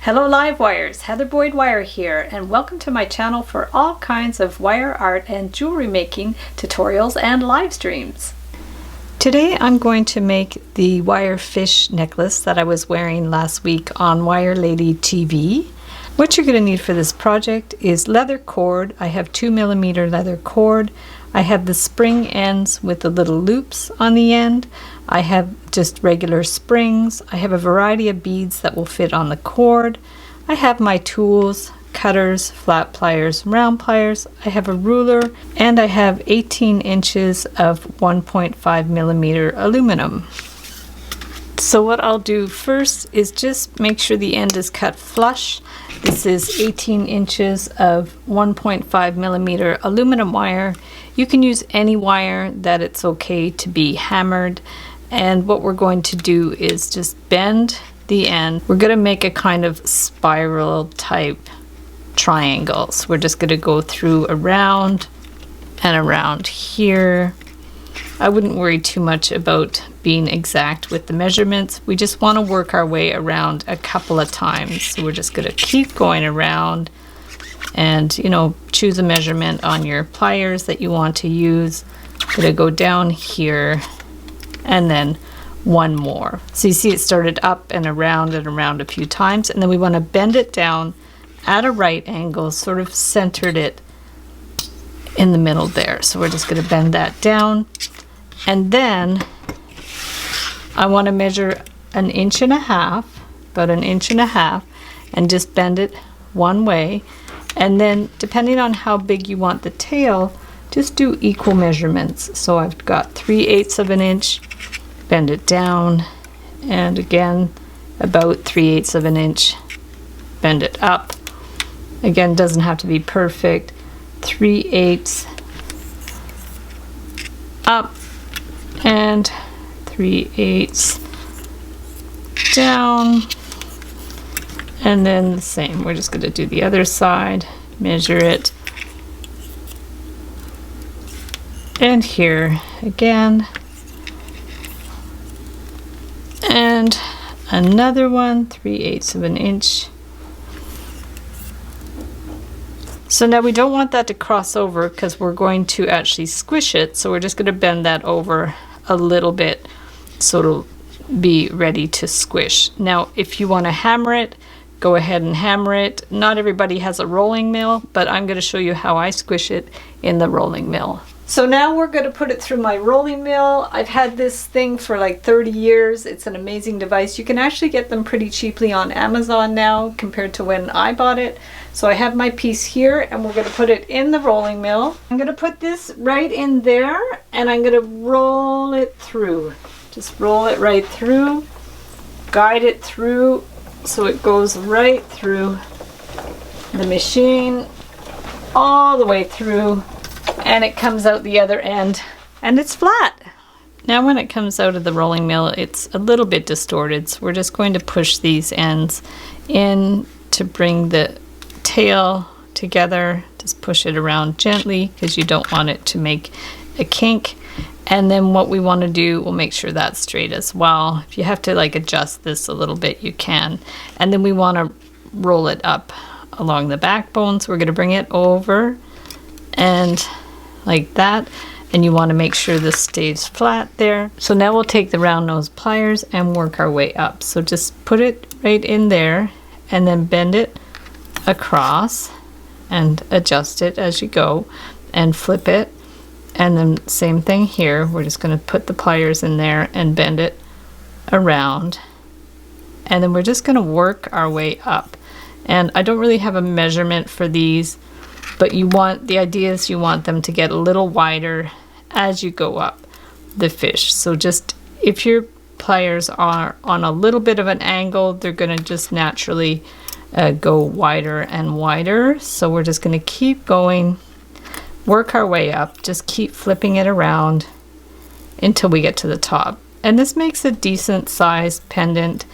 Hello Live Wires, Heather Boyd Wire here, and welcome to my channel for all kinds of wire art and jewelry making tutorials and live streams. Today I'm going to make the wire fish necklace that I was wearing last week on Wire Lady TV. What you're going to need for this project is leather cord. I have 2mm leather cord. I have the spring ends with the little loops on the end. I have just regular springs. I have a variety of beads that will fit on the cord. I have my tools, cutters, flat pliers, round pliers. I have a ruler, and I have 18 inches of 1.5mm aluminum. So what I'll do first is just make sure the end is cut flush. This is 18 inches of 1.5mm aluminum wire. You can use any wire that it's okay to be hammered. And what we're going to do is just bend the end. We're going to make a kind of spiral type triangle. So we're just going to go through around and around here. I wouldn't worry too much about being exact with the measurements. We just want to work our way around a couple of times. So we're just going to keep going around and, choose a measurement on your pliers that you want to use. I'm going to go down here and then one more. So you see it started up and around a few times, and then we want to bend it down at a right angle, sort of centered it in the middle there. So we're just going to bend that down, and then I want to measure 1.5 inches, about 1.5 inches, and just bend it one way. And then depending on how big you want the tail, just do equal measurements. So I've got 3/8 of an inch, bend it down, and again about 3/8 of an inch, bend it up. Again, doesn't have to be perfect. 3/8 up and 3/8 down, and then the same. We're just going to do the other side, measure it, and here again, and another one, 3/8 of an inch. So now we don't want that to cross over because we're going to actually squish it, so we're just going to bend that over a little bit so it'll be ready to squish. Now if you want to hammer it, go ahead and hammer it. Not everybody has a rolling mill, but I'm going to show you how I squish it in the rolling mill. So now we're going to put it through my rolling mill. I've had this thing for like 30 years. It's an amazing device. You can actually get them pretty cheaply on Amazon now compared to when I bought it. So I have my piece here, and we're going to put it in the rolling mill. I'm going to put this right in there, and I'm going to roll it through. Just roll it right through, guide it through so it goes right through the machine, all the way through, and it comes out the other end, and it's flat. Now when it comes out of the rolling mill, it's a little bit distorted, so we're just going to push these ends in to bring the tail together. Just push it around gently because you don't want it to make a kink. And then what we want to do, we'll make sure that's straight as well. If you have to adjust this a little bit, you can. And then we want to roll it up along the backbone. So we're going to bring it over and like that. And you want to make sure this stays flat there. So now we'll take the round nose pliers and work our way up. So just put it right in there and then bend it across and adjust it as you go and flip it. And then same thing here. We're just going to put the pliers in there and bend it around. And then we're just going to work our way up. And I don't really have a measurement for these, but the idea is you want them to get a little wider as you go up the fish. So just if your pliers are on a little bit of an angle, they're going to just naturally go wider and wider. So we're just going to keep going, work our way up, just keep flipping it around until we get to the top. And this makes a decent sized pendant.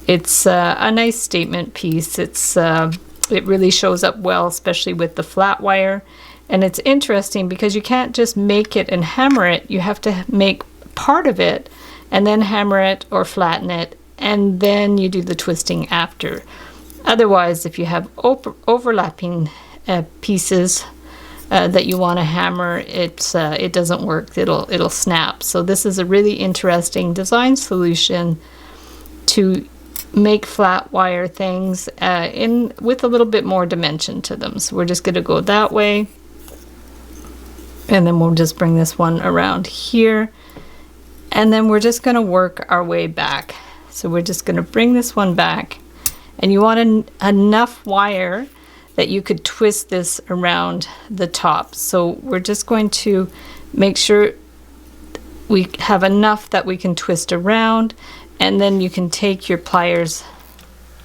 It's a nice statement piece. It really shows up well, especially with the flat wire. And it's interesting because you can't just make it and hammer it. You have to make part of it and then hammer it or flatten it, and then you do the twisting after. Otherwise, if you have overlapping pieces that you want to hammer, it doesn't work. It'll snap. So this is a really interesting design solution to make flat wire things with a little bit more dimension to them. So we're just going to go that way, and then we'll just bring this one around here, and then we're just going to work our way back. So we're just going to bring this one back, and you want enough wire that you could twist this around the top. So we're just going to make sure we have enough that we can twist around, and then you can take your pliers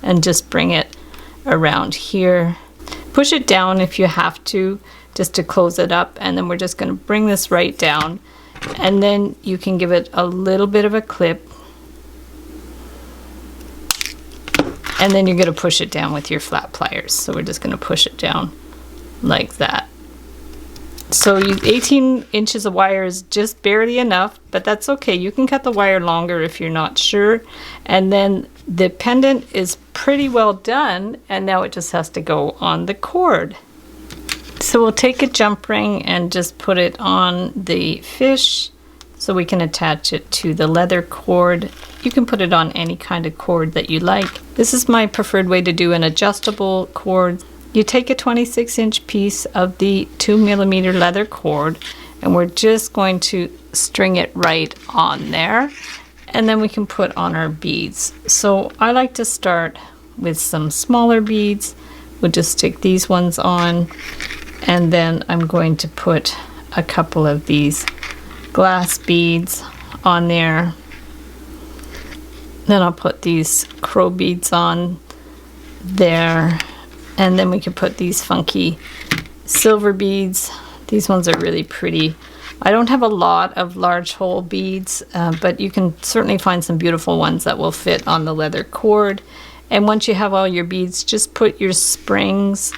and just bring it around here. Push it down if you have to, just to close it up, and then we're just going to bring this right down, and then you can give it a little bit of a clip, and then you're going to push it down with your flat pliers. So we're just going to push it down like that. So 18 inches of wire is just barely enough, but that's okay. You can cut the wire longer if you're not sure. And then the pendant is pretty well done, and now it just has to go on the cord. So we'll take a jump ring and just put it on the fish so we can attach it to the leather cord. You can put it on any kind of cord that you like. This is my preferred way to do an adjustable cord. You take a 26-inch piece of the 2mm leather cord, and we're just going to string it right on there, and then we can put on our beads. So I like to start with some smaller beads. We'll just stick these ones on, and then I'm going to put a couple of these glass beads on there. Then I'll put these crow beads on there, and then we can put these funky silver beads. These ones are really pretty. I don't have a lot of large hole beads, but you can certainly find some beautiful ones that will fit on the leather cord. And once you have all your beads, just put your springs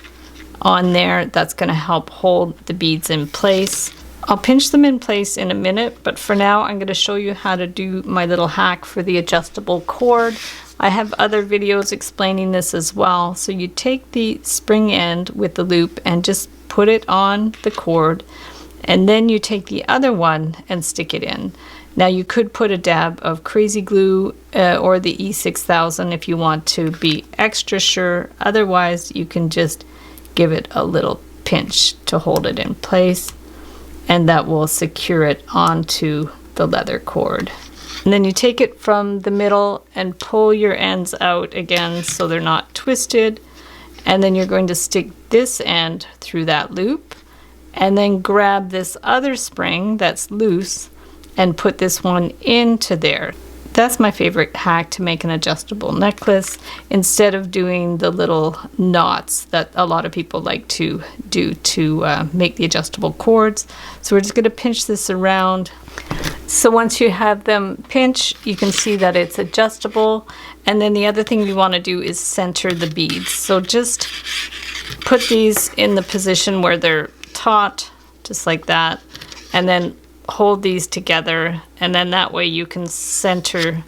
on there. That's going to help hold the beads in place. I'll pinch them in place in a minute, but for now I'm going to show you how to do my little hack for the adjustable cord. I have other videos explaining this as well. So you take the spring end with the loop and just put it on the cord, and then you take the other one and stick it in. Now you could put a dab of crazy glue or the E6000 if you want to be extra sure. Otherwise you can just give it a little pinch to hold it in place, and that will secure it onto the leather cord. And then you take it from the middle and pull your ends out again so they're not twisted. And then you're going to stick this end through that loop, and then grab this other spring that's loose and put this one into there. That's my favorite hack to make an adjustable necklace, instead of doing the little knots that a lot of people like to do to make the adjustable cords. So we're just going to pinch this around. So once you have them pinched, you can see that it's adjustable. And then the other thing we want to do is center the beads. So just put these in the position where they're taut, just like that, and then hold these together, and then that way you can center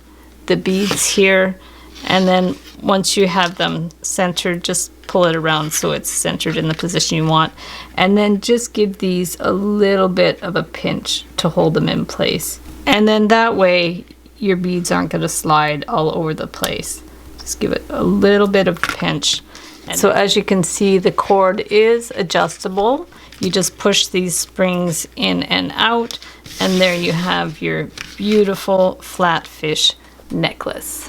the beads here. And then once you have them centered, just pull it around so it's centered in the position you want, and then just give these a little bit of a pinch to hold them in place. And then that way your beads aren't going to slide all over the place. Just give it a little bit of pinch. And so as you can see, the cord is adjustable. You just push these springs in and out, and there you have your beautiful flat fish necklace.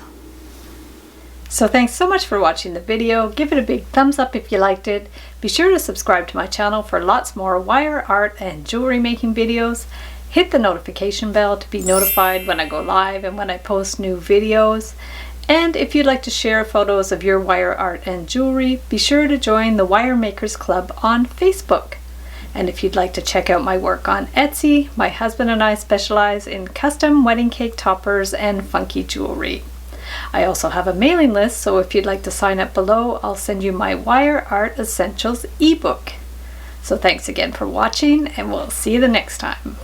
So thanks so much for watching the video. Give it a big thumbs up if you liked it. Be sure to subscribe to my channel for lots more wire art and jewelry making videos. Hit the notification bell to be notified when I go live and when I post new videos. And if you'd like to share photos of your wire art and jewelry, be sure to join the Wire Makers Club on Facebook. And if you'd like to check out my work on Etsy, my husband and I specialize in custom wedding cake toppers and funky jewelry. I also have a mailing list, so if you'd like to sign up below, I'll send you my Wire Art Essentials ebook. So thanks again for watching, and we'll see you the next time.